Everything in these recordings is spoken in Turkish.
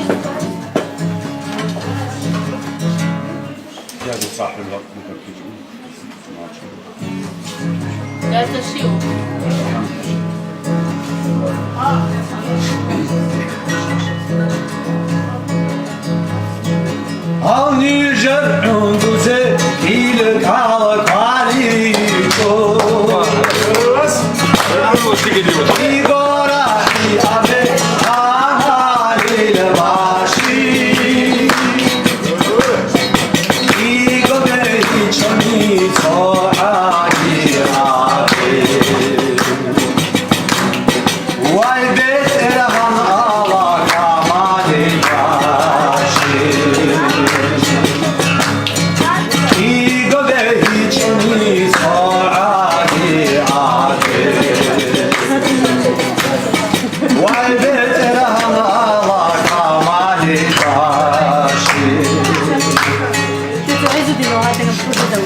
Ja, das sagt mir wirklich Ja, to sił. Avni jarunduze il kalkariko Igora ave ahalil bashi Igore choni sohagi ave Vay beterhan ala kamali bashi Igo de hiçoni sohagi ave Vay beterhan ala kamali bashi Ти aizu din nou, hai că nu pot să dau.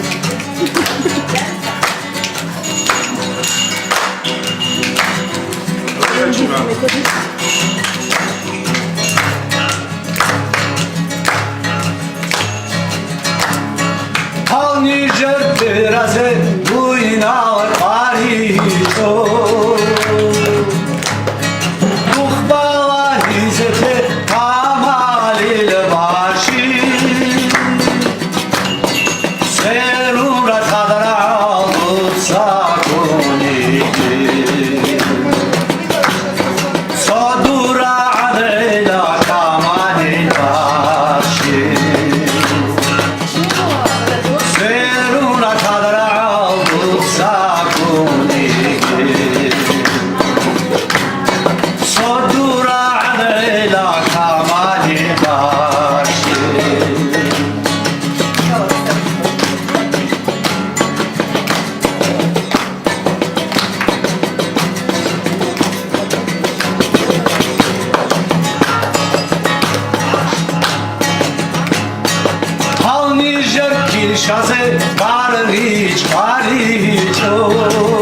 Avni jartiraze buina parito Muhbala hizete kamalil bashi Serura kadra alutsa kuniki Sodura adela kamalil bashi Serura kadra alutsa kuniki Sodura adela kamalil bashi Al Nijer Kirşaze var hiç var hiç o